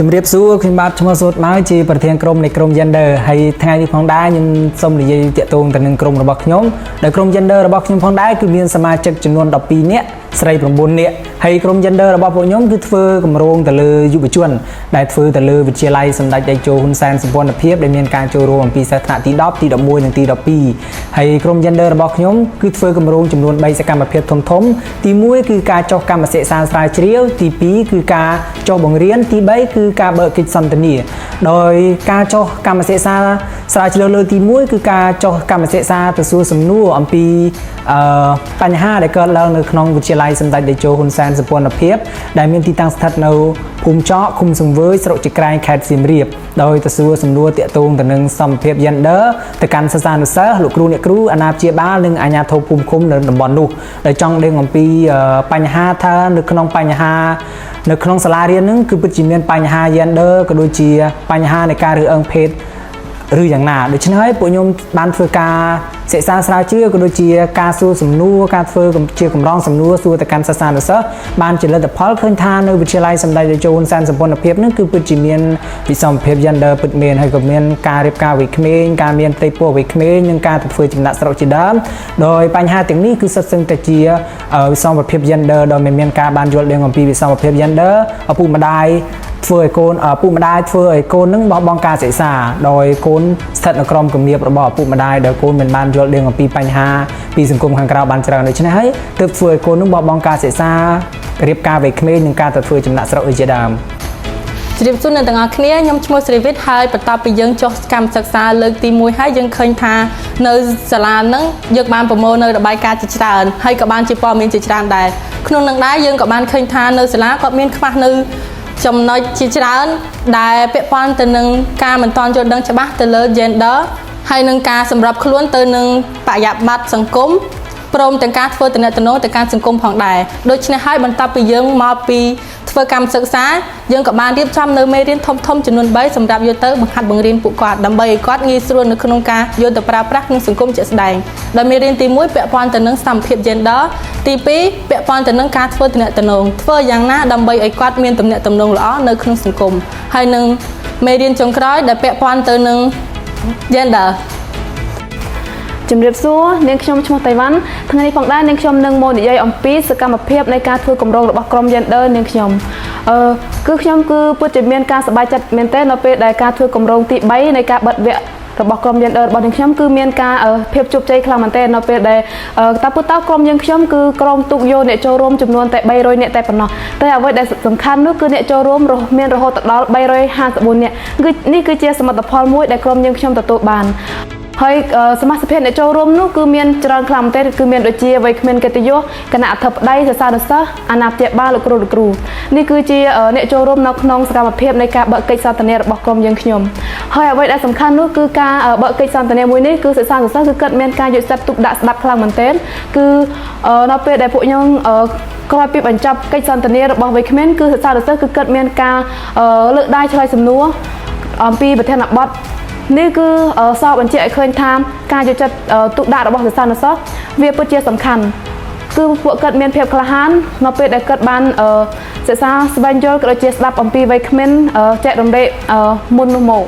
ជំរាបសួរខ្ញុំបាទឈ្មោះសូតមកជាប្រធានក្រុមនៃក្រុម Gender ហើយថ្ងៃនេះផងដែរខ្ញុំសូមនិយាយតាក់ទងទៅនឹងក្រុមរបស់ខ្ញុំដែលក្រុម Gender របស់ខ្ញុំផងដែរគឺមានសមាជិកចំនួន12នាក់ស្រី9នាក់ហើយក្រុម Gender របស់ពួកខ្ញុំគឺធ្វើកម្រងទៅលើយុវជនដែលធ្វើទៅលើវិទ្យាល័យសម្ដេចតេជោហ៊ុនសែនសម្ព័ន្ធភាពដែលមានការចូលរួមអំពីសិស្សថ្នាក់ទី10ទី11និងទី12ហើយក្រុម Gender របស់ខ្ញុំគឺធ្វើកម្រងចំនួន3សកម្មភាពធំៗទី1គឺការចុះកម្មសិក្សាស្រាវជ្រាវទី2គឺការចុះបង្រៀនទី3គឺការបើកកិច្ចសន្ទនាដោយការចុះកម្មសិក្សាស្រាវជ្រាវលើទី1គឺការចុះកម្មសិក្សាទៅសួរសំណួរអំពីបញ្ហាដែលកើតឡើងនៅក្នុងវិទ្យាល័យសម្ដេចតេជោហ៊ុនសែនសម្ព័ន្ធភាពដែលមានទីតាំងស្ថិតនៅភូមិចកឃុំសង្វើយស្រុកជីក្រែងខេត្តសៀមរាបដោយទៅសួរសំណួរតាក់ទងទៅនឹងសមភាព Gender ទៅកាន់សិស្សានុសិស្សលោកគ្រូអ្នកគ្រូអាណាព្យាបាលនិងអាជ្ញាធរភូមិឃុំនៅតំបន់នោះដែលចង់ដឹងអំពីបញ្ហាថានៅក្នុងសាលារៀនហ្នឹងគឺពិតជាមានបញ្ហា Gender ក៏ដូចជាបញ្ហានៃការរើសអើងភេទឬយ៉ាងណាដូច្នេះហើយពួកខ្ញុំបានធ្វើការសិក្សាស្រាវជ្រាវក៏ដូចជាការសួរសំណួរការធ្វើជាកម្រងសំណួរសួរទៅកាន់សិស្សានុសិស្សបានជាលទ្ធផលឃើញថានៅវិទ្យាល័យសម្ដេចតេជោហ៊ុនសែនសម្ព័ន្ធភាពនេះគឺពិតជាមានវិសមភាព Gender ពិតមែនហើយក៏មានការរៀបការវ័យក្មេងការមានផ្ទៃពោះវ័យក្មេងនិងការទៅធ្វើចំណាក់ស្រុកជាដើមដោយបញ្ហាទាំងនេះគឺសុទ្ធសឹងតែជាវិសមភាព Gender ដោយមានការបានយល់ដឹងអំពីវិសមភាព Gender ឪពុកម្ដាយធ្វើឲ្យកូនឪពុកម្ដាយធ្វើឲ្យកូននឹងបោះបង់ការសិក្សាដោយកូនស្ថិតនៅក្រោមគំនាបរបស់ឪពុកម្ដាយដោយកូនមិនបានយល់ដឹងអំពីបញ្ហាពីសង្គមខាងក្រៅបានច្រើនដូច្នេះហើយទើបធ្វើឲ្យកូននឹងបោះបង់ការសិក្សារៀបការវ័យក្មេងនិងការទៅធ្វើចំណាក់ស្រុកជាដើមជម្រាបសួរអ្នកទាំងអស់គ្នាខ្ញុំឈ្មោះស្រីវិទ្យហើយបន្ទាប់ពីយើងចុះកម្មសិក្សាលើកទី1ហើយយើងឃើញថានៅសាលាហ្នឹងយើងបានប្រមូលនៅរបាយការណ៍ជាច្រើនហើយក៏បានជាព័ត៌មានជាច្រើនដែរក្នុងនឹងដែរយើងក៏បានឃើញថានៅសាលាក៏មានខ្វះនៅចំណុចជាច្រើនដែលពាក់ព័ន្ធទៅនឹងការមិនទាន់យល់ដឹងច្បាស់ទៅលើ Gender ហើយនឹងការសម្របខ្លួនទៅនឹងបរិយាបន្នសង្គមព្រមទាំងការធ្វើទំនាក់ទំនងទៅកាន់សង្គមផងដែរដូច្នេះហើយបន្ទាប់ពីយើងមកពីធ្វើកម្មសិក្សាយើងក៏បានរៀបចំនៅមេរៀនធំៗចំនួន3សម្រាប់យកទៅបង្ហាត់បង្រៀនពួកគាត់ដើម្បីឲ្យគាត់ងាយស្រួលនៅក្នុងការយកទៅប្រើប្រាស់ក្នុងសង្គមជាក់ស្ដែងដោយមេរៀនទី1ពាក់ព័ន្ធទៅនឹងសមភាព Gender ទី2ពាក់ព័ន្ធទៅនឹងការធ្វើទំនាក់ទំនងធ្វើយ៉ាងណាដើម្បីឲ្យគាត់មានទំនាក់ទំនងល្អនៅក្នុងសង្គមហើយនឹងមេរៀនចុងក្រោយដែលពាក់ព័ន្ធទៅនឹង Genderជំរាបសួរនាងខ្ញុំឈ្មោះតៃវ៉ាន់ថ្ងៃនេះផងដែរនាងខ្ញុំនឹងមកនិយាយអំពីសកម្មភាពនៃការធ្វើកម្រងរបស់ក្រុម Gender នាងខ្ញុំគឺខ្ញុំគឺពិតជាមានការសប្បាយចិត្តមែនទែននៅពេលដែលការធ្វើកម្រងទី3នៃការបិទវគ្គរបស់ក្រុម Gender របស់នាងខ្ញុំគឺមានការភាពជោគជ័យខ្លាំងមែនទែននៅពេលដែលតើក្រុមយើងខ្ញុំគឺក្រុមទុកយកអ្នកចូលរួមចំនួនតែ300នាក់តែប៉ុណ្ណោះតែអ្វីដែលសំខាន់នោះគឺអ្នកចូលរួមមានរហូតដល់354នាក់នេះគឺជាសមិទ្ធផលមួយដែលក្រុមយើងខ្ញុំទទួលបានហើយសមាជិកអ្នកចូលរួមនោះគឺមានច្រើនខ្លាំងមែនទែនគឺមានដូចជាវ័យក្មេងកិត្តិយសគណៈអធិបតីសិស្សានុសិស្សអាណាព្យាបាលលោកគ្រូនេះគឺជាអ្នកចូលរួមនៅក្នុងសកម្មភាពនៃការបើកកិច្ចសន្ទនារបស់ក្រុមយើងខ្ញុំហើយអ្វីដែលសំខាន់នោះគឺការបើកកិច្ចសន្ទនាមួយនេះគឺសិស្សានុសិស្សគឺគាត់មានការយកចិត្តទុកដាក់ស្ដាប់ខ្លាំងមែនទែនគឺនៅពេលដែលពួកខ្ញុំក្រោយពីបញ្ចប់កិច្ចសន្ទនារបស់វ័យក្មេងគឺសិស្សានុសិស្សគឺគាត់មានការលើកដៃឆ្លើយសំណួរអំពីប្រធានបទនេះគឺសរបញ្ជាក់ឲ្យឃើញថាការយកចិត្តទុកដាក់របស់សិស្សានុសិស្សវាពិតជាសំខាន់គឺពួកគាត់មានភាពក្លាហាននៅពេលដែលគាត់បានសិក្សាស្វែងយល់ក៏ដូចជាស្ដាប់អំពីវ័យក្មេងចែករំលែកមុននោះមក